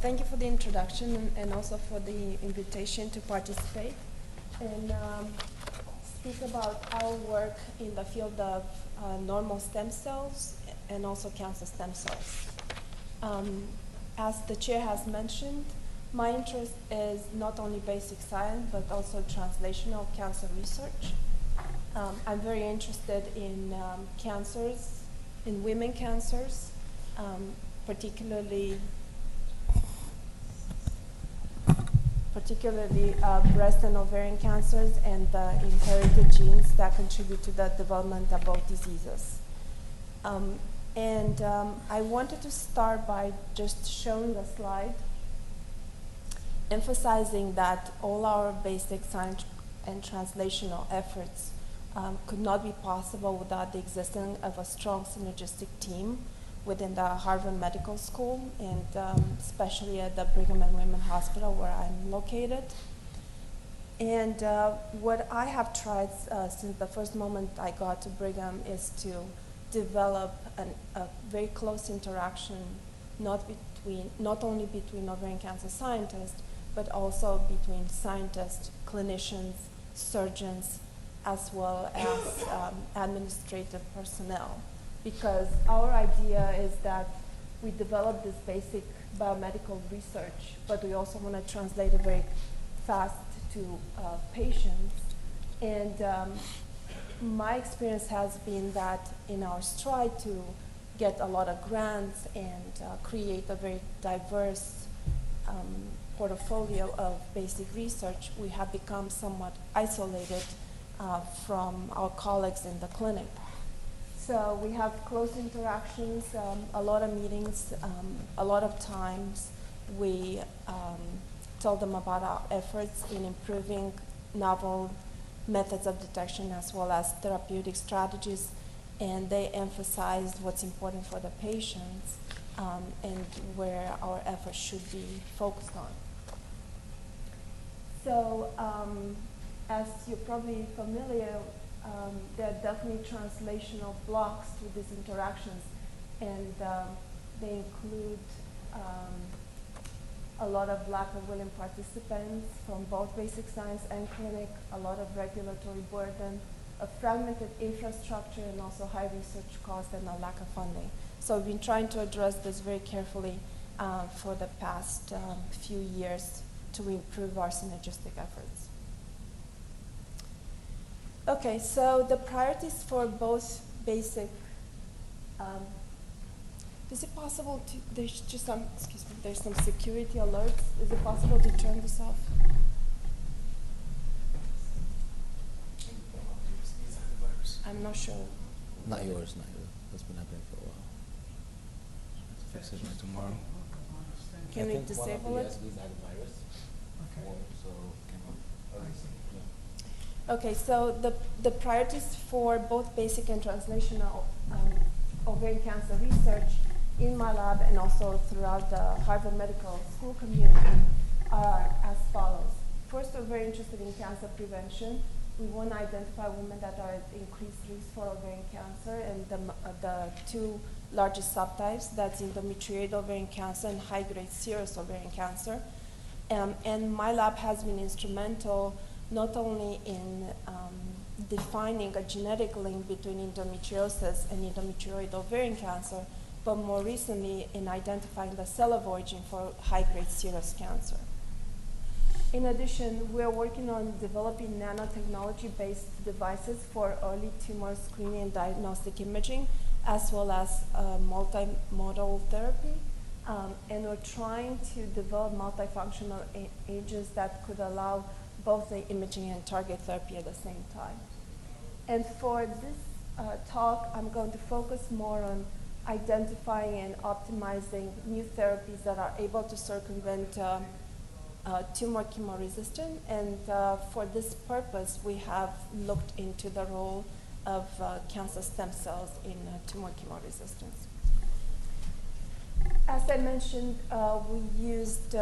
thank you for the introduction and also for the invitation to participate and speak about our work in the field of normal stem cells and also cancer stem cells. As the chair has mentioned, my interest is not only basic science, but also translational cancer research. I'm very interested in cancers, in women cancers, particularly breast and ovarian cancers and the inherited genes that contribute to the development of both diseases. I wanted to start by just showing a slide emphasizing that all our basic science and translational efforts could not be possible without the existence of a strong synergistic team within the Harvard Medical School and especially at the Brigham and Women's Hospital where I'm located. And what I have tried since the first moment I got to Brigham is to develop a very close interaction not only between ovarian cancer scientists, but also between scientists, clinicians, surgeons, as well as administrative personnel. Because our idea is that we develop this basic biomedical research, but we also want to translate it very fast to patients. And my experience has been that in our stride to get a lot of grants and create a very diverse portfolio of basic research, we have become somewhat isolated from our colleagues in the clinic. So we have close interactions, a lot of meetings, a lot of times we tell them about our efforts in improving novel methods of detection as well as therapeutic strategies, and they emphasize what's important for the patients and where our efforts should be focused on. So as you're probably familiar, there are definitely translational blocks to these interactions, and they include a lot of lack of willing participants from both basic science and clinic, a lot of regulatory burden, a fragmented infrastructure, and also high research costs and a lack of funding. So we've been trying to address this very carefully for the past few years to improve our synergistic efforts. Okay, so the priorities for both basic, is it possible to, there's just some, excuse me, there's some security alerts. Is it possible to turn this off? I'm not sure. Not yours, not yours. That's been happening for a while. I have to fix it by tomorrow. Can we disable it? Okay, so the priorities for both basic and translational ovarian cancer research in my lab and also throughout the Harvard Medical School community are as follows. First, we're very interested in cancer prevention. We want to identify women that are at increased risk for ovarian cancer, and the two largest subtypes, that's endometrioid ovarian cancer and high-grade serous ovarian cancer. And my lab has been instrumental not only in defining a genetic link between endometriosis and endometrioid ovarian cancer, but more recently in identifying the cell of origin for high-grade serous cancer. In addition, we're working on developing nanotechnology-based devices for early tumor screening and diagnostic imaging, as well as multimodal therapy. And we're trying to develop multifunctional agents that could allow both the imaging and target therapy at the same time. And for this talk, I'm going to focus more on identifying and optimizing new therapies that are able to circumvent tumor chemoresistance. And for this purpose, we have looked into the role of cancer stem cells in tumor chemoresistance. As I mentioned, we used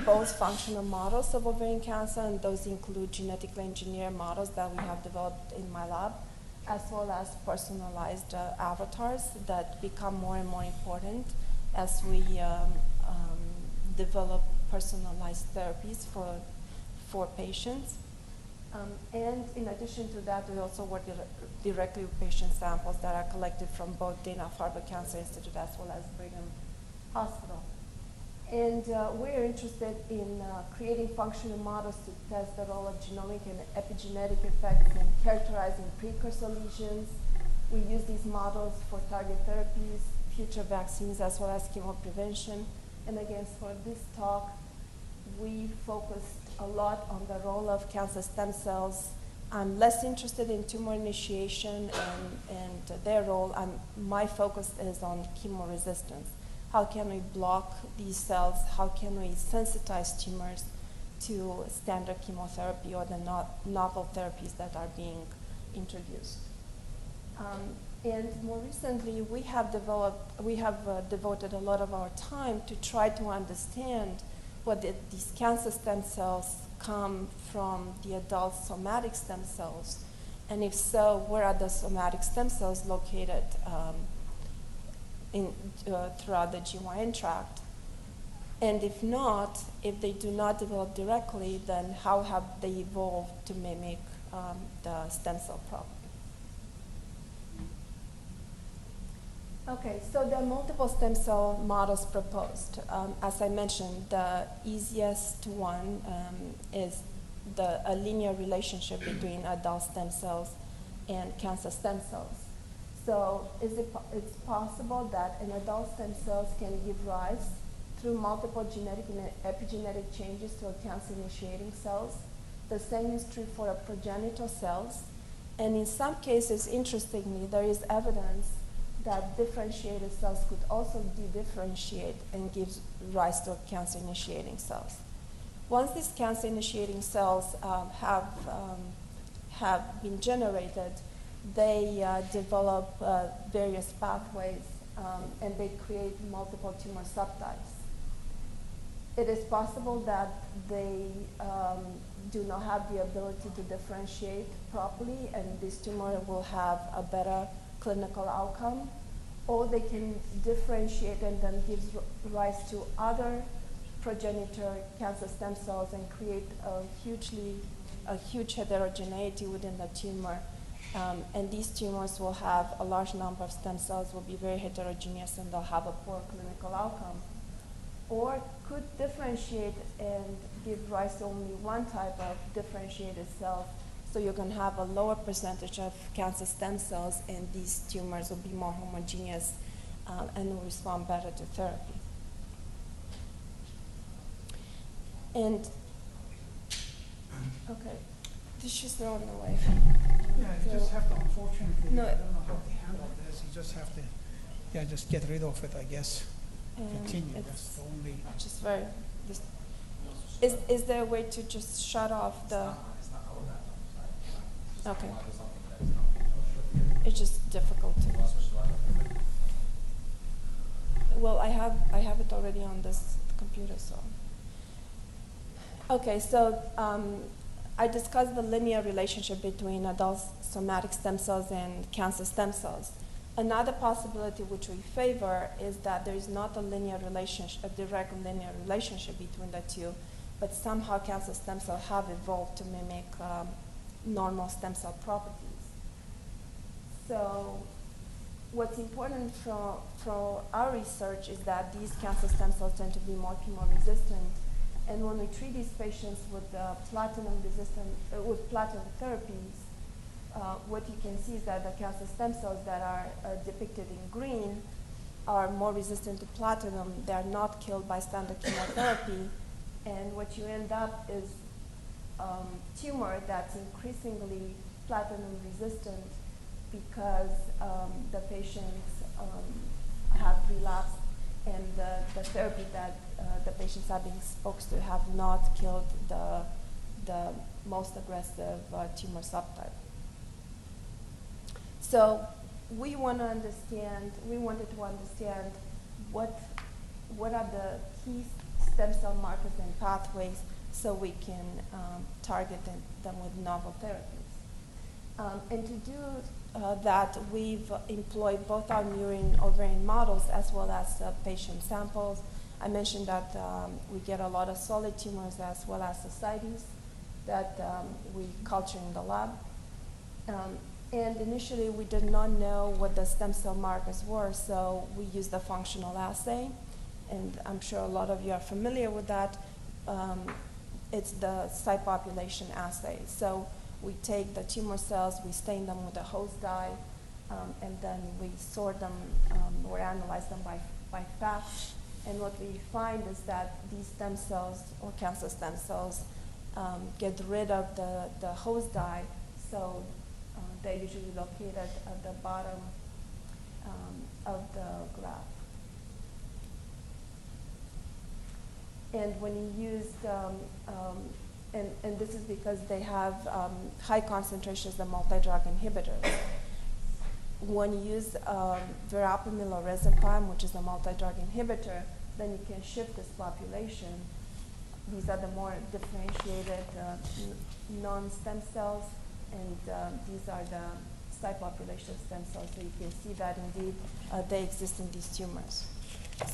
both functional models of ovarian cancer, and those include genetically engineered models that we have developed in my lab, as well as personalized avatars that become more and more important as we develop personalized therapies for patients. And in addition to that, we also work directly with patient samples that are collected from both Dana-Farber Cancer Institute as well as Brigham Hospital. And we're interested in creating functional models to test the role of genomic and epigenetic effects in characterizing precursor lesions. We use these models for target therapies, future vaccines, as well as chemoprevention. And again, for this talk, we focused a lot on the role of cancer stem cells. I'm less interested in tumor initiation and their role. My focus is on chemoresistance. How can we block these cells? How can we sensitize tumors to standard chemotherapy or the novel therapies that are being introduced? And more recently, we have devoted a lot of our time to try to understand whether these cancer stem cells come from the adult somatic stem cells, and if so, where are the somatic stem cells located throughout the GYN tract? And if not, if they do not develop directly, then how have they evolved to mimic the stem cell property? Okay, so there are multiple stem cell models proposed. As I mentioned, the easiest one is a linear relationship between adult stem cells and cancer stem cells. So it's possible that an adult stem cells can give rise through multiple genetic and epigenetic changes to a cancer-initiating cells. The same is true for progenitor cells. And in some cases, interestingly, there is evidence that differentiated cells could also de-differentiate and give rise to cancer-initiating cells. Once these cancer-initiating cells have been generated, they develop various pathways and they create multiple tumor subtypes. It is possible that they do not have the ability to differentiate properly, and this tumor will have a better clinical outcome, or they can differentiate and then give rise to other progenitor cancer stem cells and create a huge heterogeneity within the tumor. And these tumors will have a large number of stem cells, will be very heterogeneous, and they'll have a poor clinical outcome. Or could differentiate and give rise to only one type of differentiated cells. So you're going to have a lower percentage of cancer stem cells, and these tumors will be more homogeneous and will respond better to therapy. And, okay, this is thrown away. Yeah, you just have to, unfortunately, No, I don't know how to handle this. You just have to, just get rid of it, I guess. Continue, that's the only. Just very, is there a way to just shut off the? Okay. It's just difficult to. Well, I have it already on this computer, so. Okay, so I discussed the linear relationship between adult somatic stem cells and cancer stem cells. Another possibility which we favor is that there is not a linear relationship, a direct linear relationship between the two, but somehow cancer stem cells have evolved to mimic normal stem cell properties. So what's important for our research is that these cancer stem cells tend to be more chemo-resistant. And when we treat these patients with platinum-resistant, with platinum therapies, what you can see is that the cancer stem cells that are depicted in green are more resistant to platinum. They are not killed by standard chemotherapy. And what you end up is tumor that's increasingly platinum resistant because the patients have relapsed, and the therapy that the patients are being exposed to have not killed the most aggressive tumor subtype. So we wanted to understand what are the key stem cell markers and pathways so we can target them with novel therapies. And to do that, we've employed both our murine ovarian models as well as patient samples, I mentioned that we get a lot of solid tumors as well as ascites that we culture in the lab. And initially, we did not know what the stem cell markers were, so we used the functional assay. And I'm sure a lot of you are familiar with that. It's the site population assay. So we take the tumor cells, we stain them with a host dye, and then we sort them or analyze them by FAT. And what we find is that these stem cells, or cancer stem cells, get rid of the host dye, so they're usually located at the bottom of the graph. And when you use, and this is because they have high concentrations of multi-drug inhibitors. When you use verapamil or rezapam, which is a multi-drug inhibitor, then you can shift this population. These are the more differentiated non-stem cells, and these are the site population stem cells. So you can see that indeed they exist in these tumors.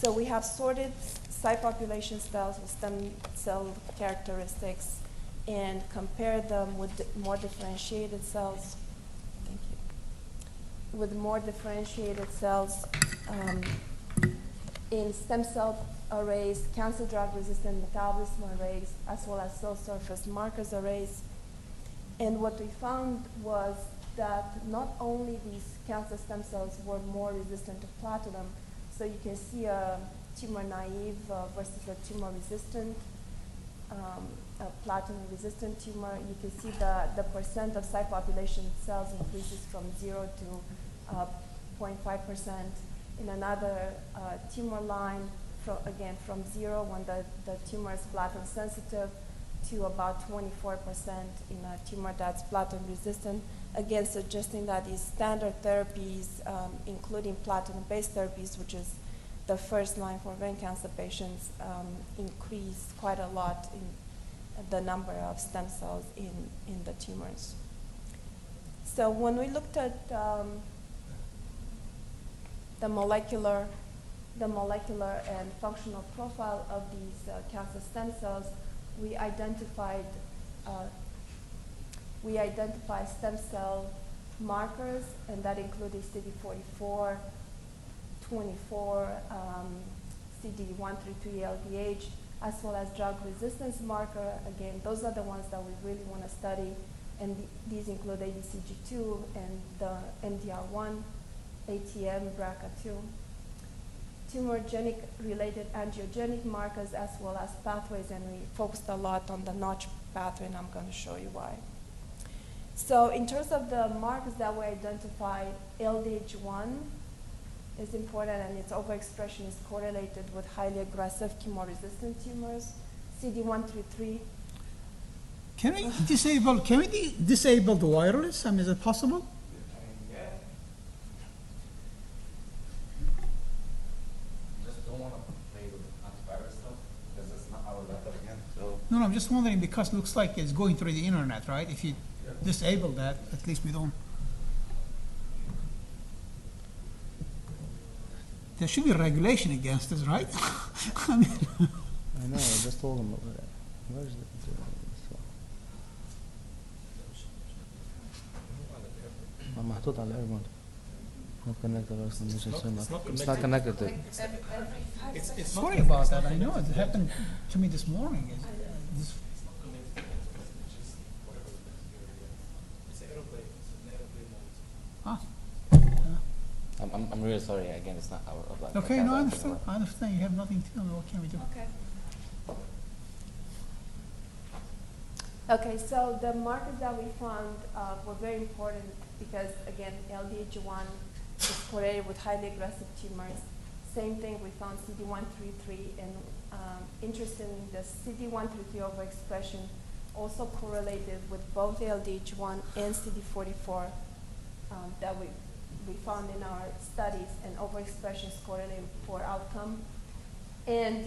So we have sorted site population cells with stem cell characteristics and compared them with more differentiated cells. Thank you. With more differentiated cells in stem cell arrays, cancer drug resistant metabolism arrays, as well as cell surface markers arrays. And what we found was that not only these cancer stem cells were more resistant to platinum, so you can see a tumor naive versus a tumor resistant, a platinum resistant tumor. You can see the percent of site population cells increases from 0 to 0.5%. In another tumor line, again from 0 when the tumor is platinum sensitive to about 24% in a tumor that's platinum resistant, again suggesting that these standard therapies, including platinum-based therapies, which is the first line for ovarian cancer patients, increase quite a lot in the number of stem cells in the tumors. So when we looked at the molecular and functional profile of these cancer stem cells, we identified stem cell markers, and that included CD44, 24, CD133 LDH, as well as drug resistance marker. Again, those are the ones that we really want to study, and these include ABCG2 and the MDR1, ATM, BRCA2. Tumorigenic related angiogenic markers as well as pathways, and we focused a lot on the Notch pathway, and I'm going to show you why. So in terms of the markers that we identified, LDH1 is important, and its overexpression is correlated with highly aggressive chemo-resistant tumors. CD133. Can we disable the wireless? I mean, is it possible? No, I'm just wondering, because it looks like it's going through the internet, right? If you disable that, at least we don't. There should be a regulation against this, right? I mean, I know, I just told him about that. Where's the محطوط على الايربود. Not connected or something. It's not connected. sorry about that. I know it happened to me this morning. I'm really sorry. Again, it's not our. Okay, no, I understand. I understand. You have nothing to tell me. What can we do? Okay. Okay, so the markers that we found were very important because, again, LDH1 is correlated with highly aggressive tumors. Same thing, we found CD133, and interestingly, the CD133 overexpression also correlated with both LDH1 and CD44 that we found in our studies, and overexpression is correlated with poor outcome. And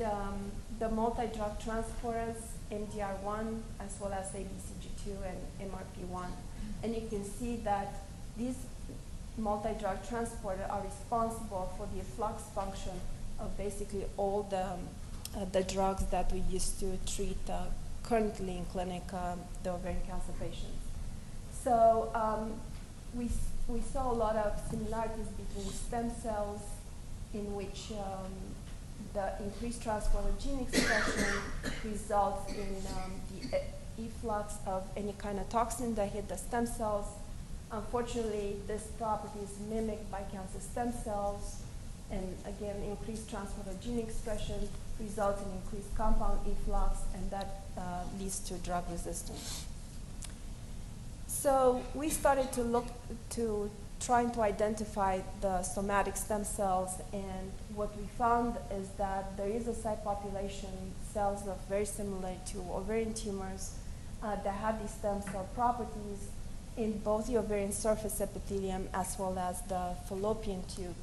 the multi-drug transporters, MDR1, as well as ABCG2 and MRP1. And you can see that these multi-drug transporters are responsible for the efflux function of basically all the the drugs that we use to treat currently in clinic the ovarian cancer patients. So we saw a lot of similarities between stem cells, in which the increased transporter gene expression results in the efflux of any kind of toxin that hit the stem cells. Unfortunately, this property is mimicked by cancer stem cells, and again, increased transporter gene expression results in increased compound efflux, and that leads to drug resistance. So we started to look to trying to identify the somatic stem cells, and what we found is that there is a site population, cells that are very similar to ovarian tumors that have these stem cell properties in both the ovarian surface epithelium as well as the fallopian tube.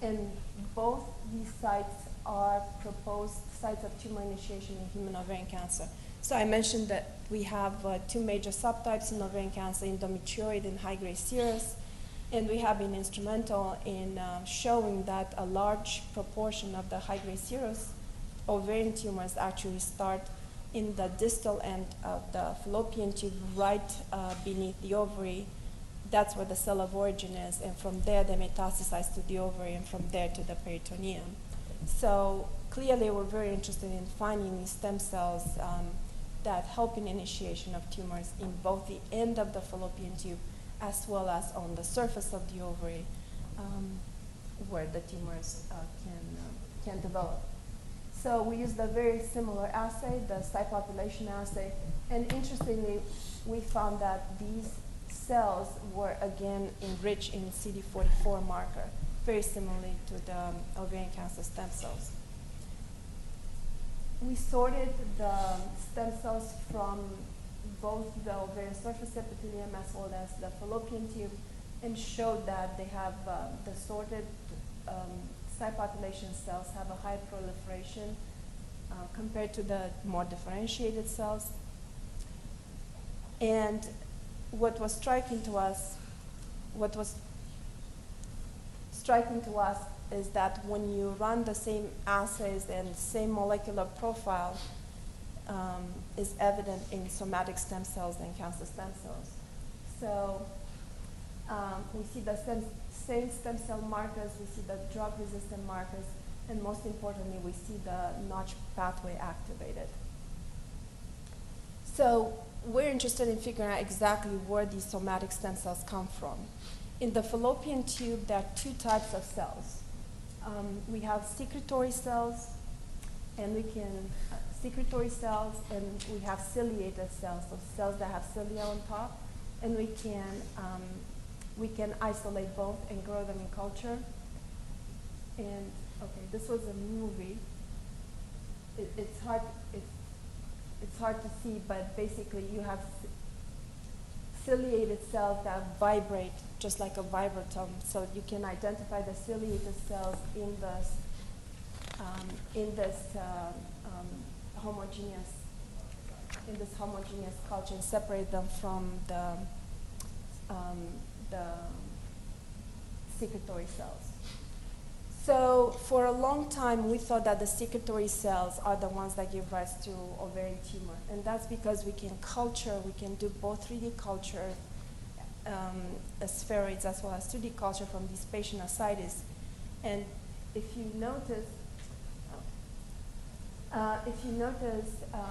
And both these sites are proposed sites of tumor initiation in human ovarian cancer. So I mentioned that we have two major subtypes in ovarian cancer, endometrioid and high-grade serous, and we have been instrumental in showing that a large proportion of the high-grade serous ovarian tumors actually start in the distal end of the fallopian tube, right beneath the ovary. That's where the cell of origin is, and from there they metastasize to the ovary, and from there to the peritoneum. So clearly we're very interested in finding these stem cells that help in initiation of tumors in both the end of the fallopian tube as well as on the surface of the ovary where the tumors can develop. So we used a very similar assay, the site population assay, and interestingly, we found that these cells were again enriched in CD44 marker, very similarly to the ovarian cancer stem cells. We sorted the stem cells from both the ovarian surface epithelium as well as the fallopian tube, and showed that they have the sorted site population cells have a high proliferation compared to the more differentiated cells. And what was striking to us is that when you run the same assays and same molecular profile is evident in somatic stem cells and cancer stem cells. So we see the same stem cell markers, we see the drug-resistant markers, and most importantly, we see the Notch pathway activated. So we're interested in figuring out exactly where these somatic stem cells come from. In the fallopian tube, there are two types of cells. We have secretory cells, and we have ciliated cells, so cells that have cilia on top, and we can isolate both and grow them in culture. And okay, this was a movie. It's hard to see, but basically you have ciliated cells that vibrate just like a vibratum, so you can identify the ciliated cells in this homogeneous culture and separate them from the secretory cells. So for a long time, we thought that the secretory cells are the ones that give rise to ovarian tumor. And that's because we can do both 3D culture, spheroids, as well as 2D culture from these patient ascites. And if you notice,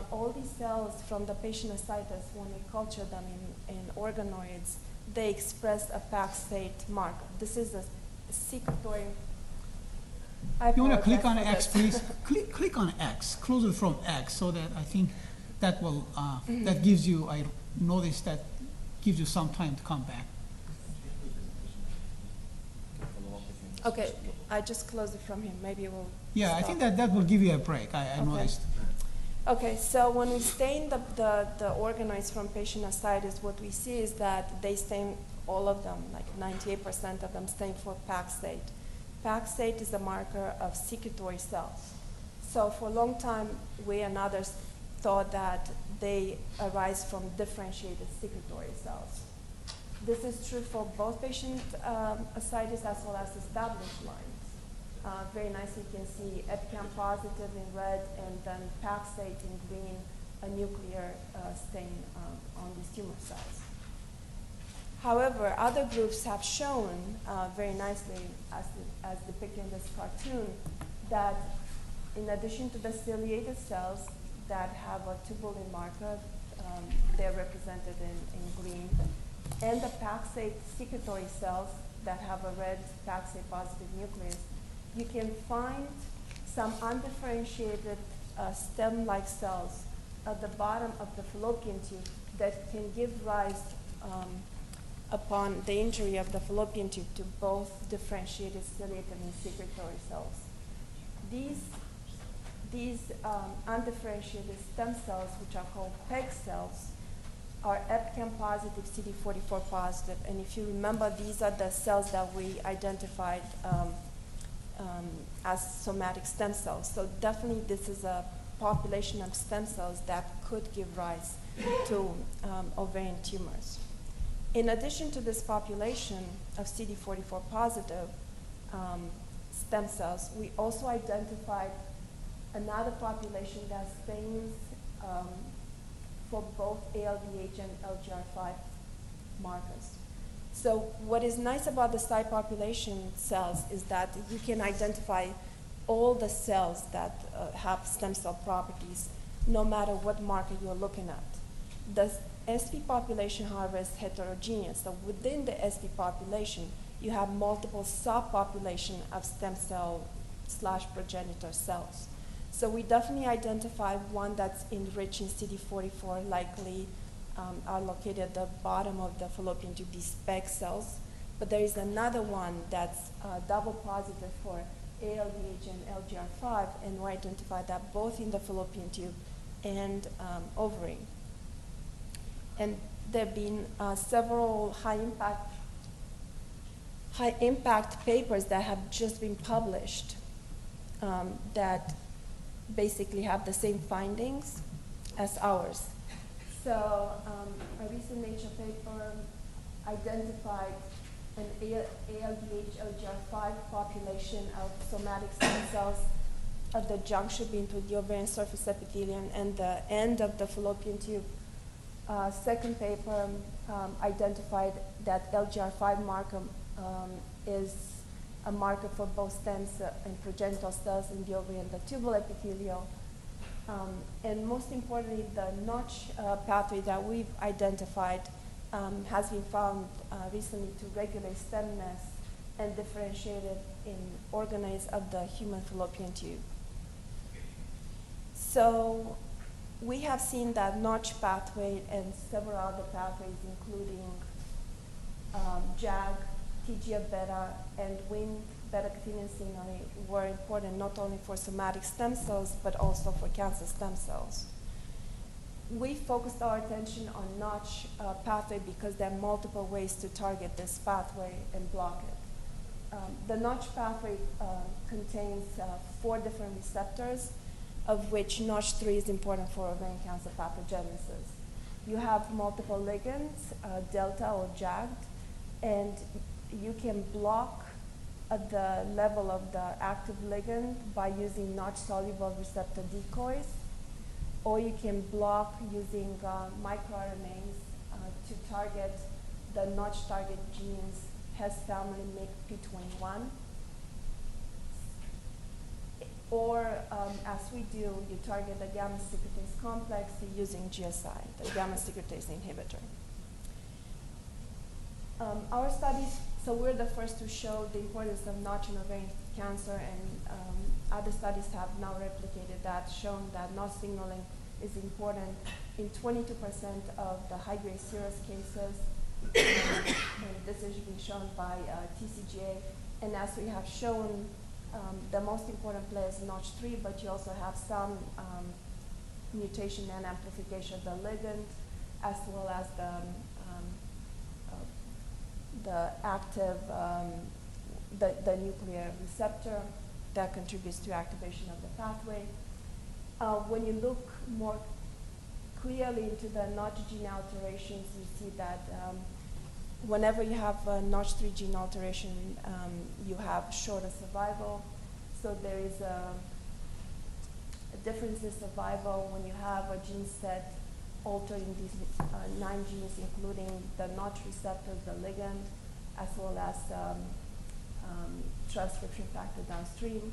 all these cells from the patient ascites, when we culture them in organoids, they express a Pax-8 marker. This is a secretory. You want to click on X, please? Click on X, closer from X, so that I think that will, that gives you, I noticed that gives you some time to come back. Okay, I just closed it from him. Maybe it will Yeah, stop. I think that will give you a break, I noticed. Okay, so when we stain the organoids from patient ascites, what we see is that they stain, all of them, like 98% of them stain for Pax-8. Pax-8 is a marker of secretory cells. So for a long time, we and others thought that they arise from differentiated secretory cells. This is true for both patient ascites as well as established lines. very nicely you can see EpCAM positive in red and then Paxate in green, a nuclear stain on these tumor cells. However, other groups have shown very nicely, as depicted in this cartoon, that in addition to the ciliated cells that have a tubulin marker, they're represented in green, and the Paxate secretory cells that have a red Paxate positive nucleus, you can find some undifferentiated stem-like cells at the bottom of the fallopian tube that can give rise, upon the injury of the fallopian tube, to both differentiated ciliated and secretory cells. These undifferentiated stem cells, which are called PEG cells, are EpCAM positive, CD44 positive, and if you remember, these are the cells that we identified as somatic stem cells. So definitely this is a population of stem cells that could give rise to ovarian tumors. In addition to this population of CD44 positive stem cells, we also identified another population that stains for both ALDH and LGR5 markers. So what is nice about the site population cells is that you can identify all the cells that have stem cell properties, no matter what marker you're looking at. The SP population, however, is heterogeneous. So within the SP population, you have multiple subpopulation of stem cell / progenitor cells. So we definitely identified one that's enriched in CD44, likely are located at the bottom of the fallopian tube, these PEG cells. But there is another one that's double positive for ALDH and LGR5, and we identified that both in the fallopian tube and ovary. And there have been several high impact papers that have just been published that basically have the same findings as ours. So a recent Nature paper identified an ALDH LGR5 population of somatic stem cells at the junction between the ovarian surface epithelium and the end of the fallopian tube. Second paper identified that LGR5 marker is a marker for both stem cell and progenitor cells in the ovary and the tubal epithelial. And most importantly, the notch pathway that we've identified has been found recently to regulate stemness and differentiate it in organoids of the human fallopian tube. So we have seen that notch pathway and several other pathways, including JAG, TGF-beta, and Wnt beta-catenin signaling were important not only for somatic stem cells, but also for cancer stem cells. We focused our attention on notch pathway because there are multiple ways to target this pathway and block it. The notch pathway contains 4 different receptors, of which notch3 is important for ovarian cancer pathogenesis. You have multiple ligands, delta or JAGD, and you can block at the level of the active ligand by using notch-soluble receptor decoys, or you can block using microRNAs to target the notch target genes, Hess family, MYC, P21. Or, as we do, you target the gamma secretase complex using GSI, the gamma secretase inhibitor. Our studies, so we're the first to show the importance of notch in ovarian cancer, and other studies have now replicated that, shown that notch signaling is important in 22% of the high-grade serous cases, and this is being shown by TCGA. And as we have shown, the most important player is notch3, but you also have some mutation and amplification of the ligand, as well as the active, the nuclear receptor that contributes to activation of the pathway. When you look more clearly into the notch gene alterations, you see that whenever you have a notch3 gene alteration, you have shorter survival. So there is a difference in survival when you have a gene set altered in these 9 genes, including the notch receptor, the ligand, as well as transcription factor downstream.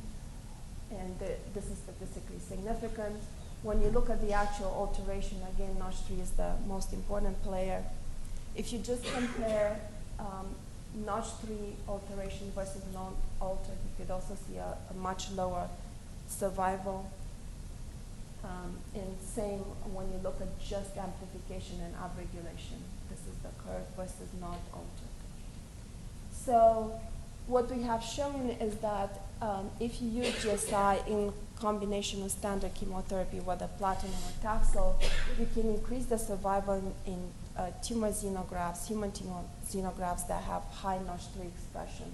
And this is statistically significant. When you look at the actual alteration, again, Notch3 is the most important player. If you just compare Notch3 alteration versus non-altered, you could also see a much lower survival. And same when you look at just amplification and upregulation. This is the curve versus not altered. So what we have shown is that if you use GSI in combination with standard chemotherapy, whether platinum or Taxol, you can increase the survival in tumor xenografts, human tumor xenografts that have high Notch3 expression.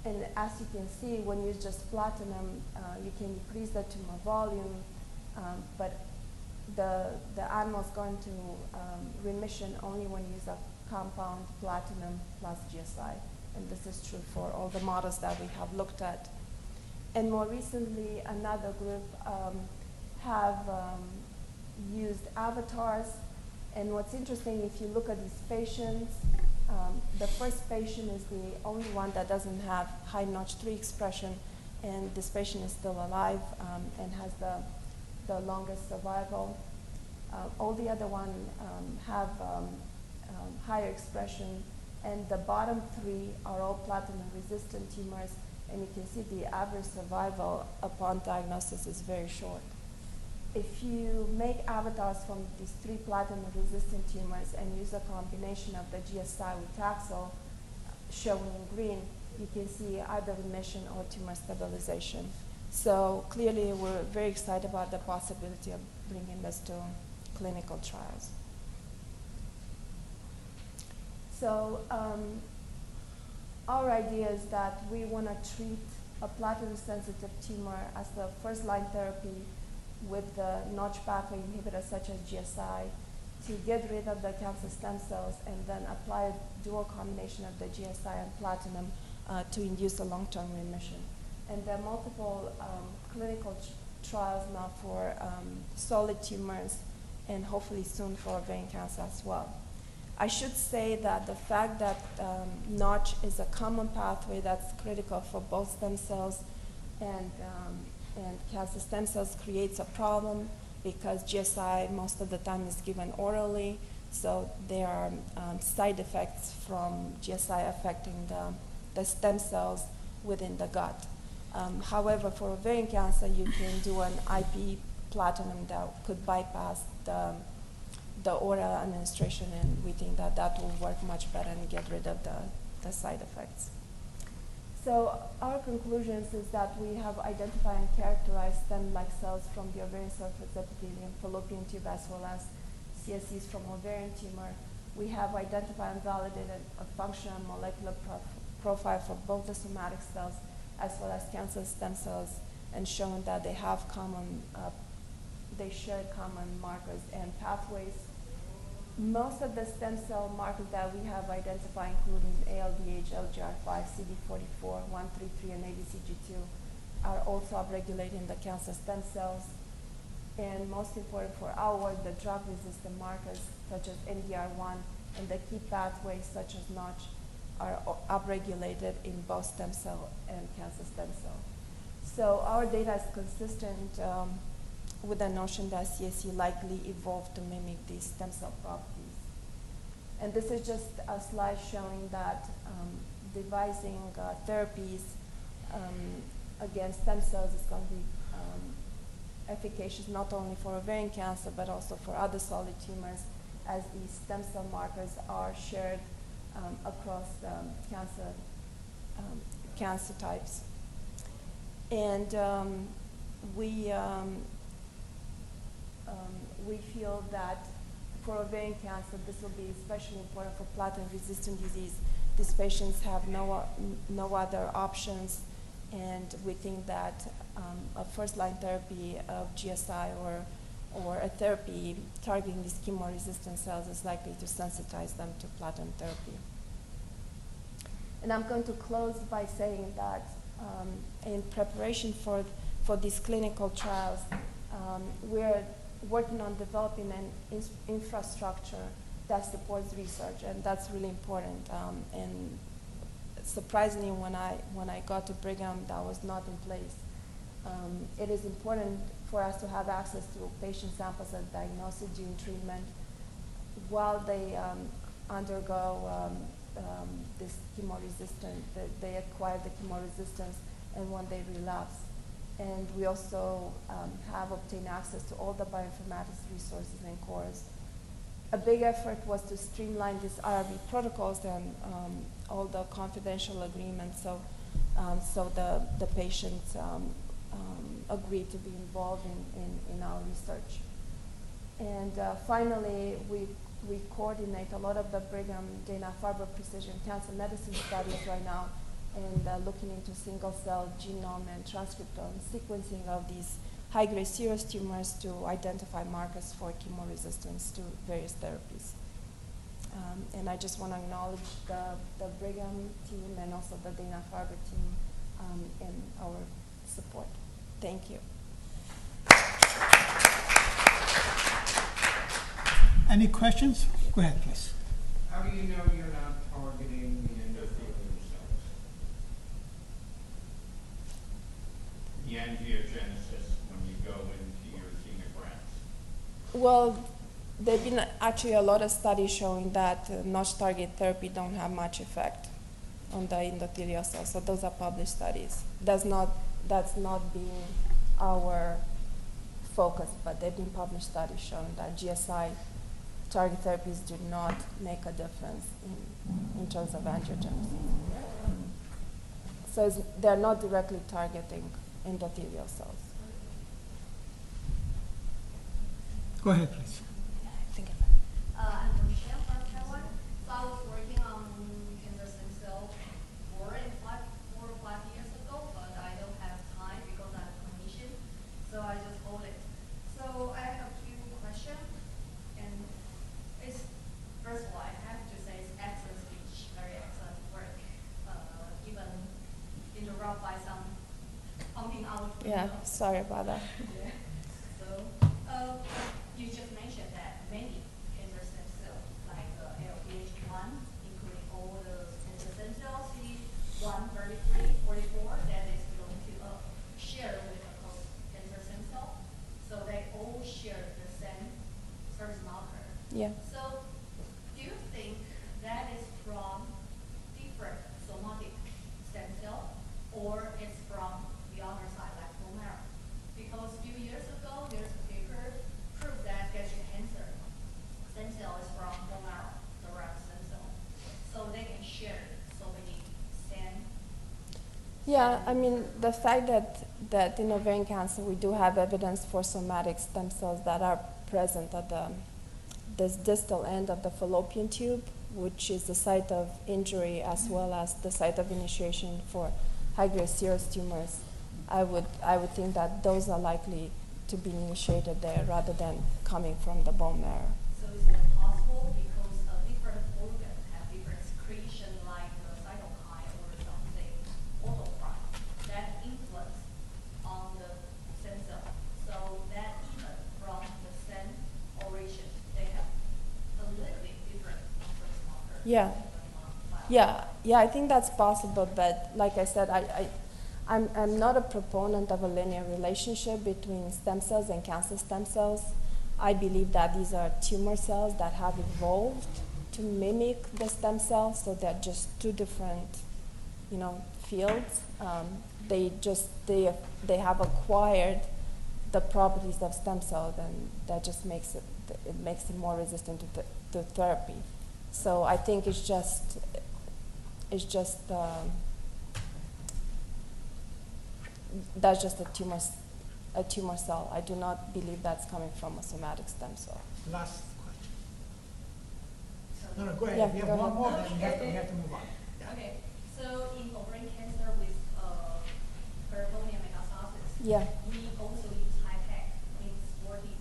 And as you can see, when you use just platinum, you can increase the tumor volume, but the animals go into remission only when you use a compound platinum plus GSI. And this is true for all the models that we have looked at. And more recently, another group have used avatars. And what's interesting, if you look at these patients, the first patient is the only one that doesn't have high Notch3 expression, and this patient is still alive and has the longest survival. All the other one have higher expression, and the bottom 3 are all platinum-resistant tumors, and you can see the average survival upon diagnosis is very short. If you make avatars from these 3 platinum-resistant tumors and use a combination of the GSI with Taxol, shown in green, you can see either remission or tumor stabilization. So clearly, we're very excited about the possibility of bringing this to clinical trials. So our idea is that we want to treat a platinum-sensitive tumor as the first-line therapy with the Notch pathway inhibitors such as GSI to get rid of the cancer stem cells and then apply a dual combination of the GSI and platinum to induce a long-term remission. And there are multiple clinical trials now for solid tumors and hopefully soon for ovarian cancer as well. I should say that the fact that Notch is a common pathway that's critical for both stem cells and cancer stem cells creates a problem because GSI most of the time is given orally, so there are side effects from GSI affecting the stem cells within the gut. However, for ovarian cancer, you can do an IP platinum that could bypass the oral administration, and we think that that will work much better and get rid of the side effects. So our conclusions is that we have identified and characterized stem-like cells from the ovarian surface epithelium, fallopian tube, as well as CSCs from ovarian tumor. We have identified and validated a functional molecular profile for both the somatic cells as well as cancer stem cells, and shown that they have they share common markers and pathways. Most of the stem cell markers that we have identified, including ALDH, LGR5, CD44, 133, and ABCG2, are also upregulating the cancer stem cells. And most important for our work, the drug-resistant markers such as NDR1 and the key pathways such as Notch are upregulated in both stem cell and cancer stem cell. So our data is consistent with the notion that CSC likely evolved to mimic these stem cell properties. And this is just a slide showing that devising therapies against stem cells is going to be efficacious not only for ovarian cancer but also for other solid tumors, as these stem cell markers are shared across cancer types. And we feel that for ovarian cancer, this will be especially important for platinum-resistant disease. These patients have no other options, and we think that a first-line therapy of GSI or a therapy targeting these chemo-resistant cells is likely to sensitize them to platinum therapy. And I'm going to close by saying that in preparation for these clinical trials, we're working on developing an infrastructure that supports research, and that's really important. And surprisingly, when I got to Brigham, that was not in place. It is important for us to have access to patient samples and diagnosis during treatment while they undergo this chemo-resistant, they acquire the chemo-resistance, and when they relapse. And we also have obtained access to all the bioinformatics resources and cores. A big effort was to streamline these IRB protocols and all the confidential agreements, so the patients agreed to be involved in our research. And finally, we coordinate a lot of the Brigham Dana-Farber precision cancer medicine studies right now, and looking into single-cell genome and transcriptome sequencing of these high-grade serous tumors to identify markers for chemoresistance to various therapies. And I just want to acknowledge the Brigham team and also the Dana-Farber team in our support. Thank you. Any questions? Go ahead, please. How do you know you're not targeting the endothelial cells? The angiogenesis when you go into your xenografts? Well, there have been actually a lot of studies showing that notch target therapy don't have much effect on the endothelial cells. So those are published studies. That's not being our focus, but there have been published studies showing that GSI target therapies do not make a difference in terms of angiogenesis. So they're not directly targeting endothelial cells. Go ahead, please. I'm Michelle from Taiwan. So I was working on cancer stem cell 4 or 5 years ago, but I don't have time because I'm a clinician. So I just hold it. So I have a few questions. And it's, first of all, I have to say it's excellent speech, very excellent work. Even interrupted by some pumping out. Yeah, sorry about that. Yeah. So you just mentioned that many cancer stem cells, like LPH1, including all the cancer stem cells, CD1, 33, 44, that is going to share with the cancer stem cell. So they all share the same surface marker. Yeah. So do you think that is from different somatic stem cell, or it's from the other side, like bone marrow? Because a few years ago, there's a paper proved that gastric cancer stem cell is from bone marrow, derived stem cell. So they can share so many same. Yeah, I mean, the fact that in ovarian cancer we do have evidence for somatic stem cells that are present at this distal end of the fallopian tube, which is the site of injury as well as the site of initiation for high-grade serous tumors, I would think that those are likely to be initiated there rather than coming from the bone marrow. So is it possible because different organs have different secretion, like cytokine or something, autocrine, that influence on the stem cell? So that even from the same origin, they have a little bit different surface marker. Yeah. Yeah, I think that's possible, but like I said, I'm not a proponent of a linear relationship between stem cells and cancer stem cells. I believe that these are tumor cells that have evolved to mimic the stem cells, so they're just two different, fields. They have acquired the properties of stem cells, and that just makes it more resistant to therapy. So I think it's just that's just a tumor cell. I do not believe that's coming from a somatic stem cell. Last question. So No, go ahead. Yeah, We have go one ahead. more, then we have to move on. Yeah. Okay, so in ovarian cancer with peritoneal metastasis, Yeah. we also use high tech, means 40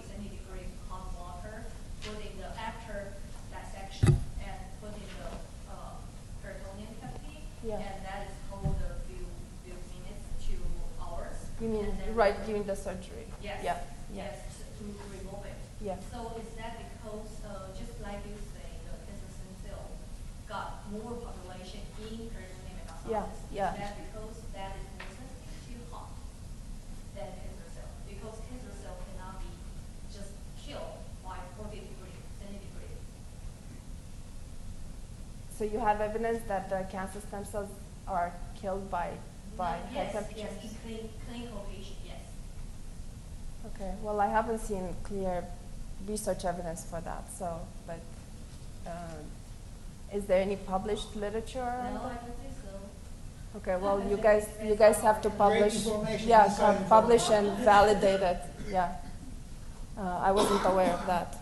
centigrade hot water, put in the after dissection and put in the peritoneal cavity, Yeah. and that is called You mean, And then right, during the surgery? Yes. Yeah, yeah, Yes, to remove it. yeah. So is that because, just like you say, the cancer stem cell got more population in peritoneal metastasis? Yeah, yeah. Is that because that is more sensitive to hot than cancer cell? Because cancer cell cannot be just killed by 40 degrees centigrade. So you have evidence that the cancer stem cells are killed by high temperatures? Yes, in clinical patient, yes. Okay, well, I haven't seen clear research evidence for that, so, but, is there any published literature No, on I that? don't think so. Okay, well, you guys have to publish, information, yeah, inside publish and information. validate it, yeah. I wasn't aware of that.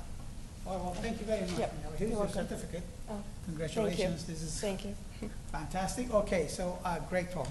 Oh, well, thank you very much. Yep, Daniela. Here's you're your welcome. certificate. Oh, Congratulations, this is thank you. fantastic. Okay, so, great talk.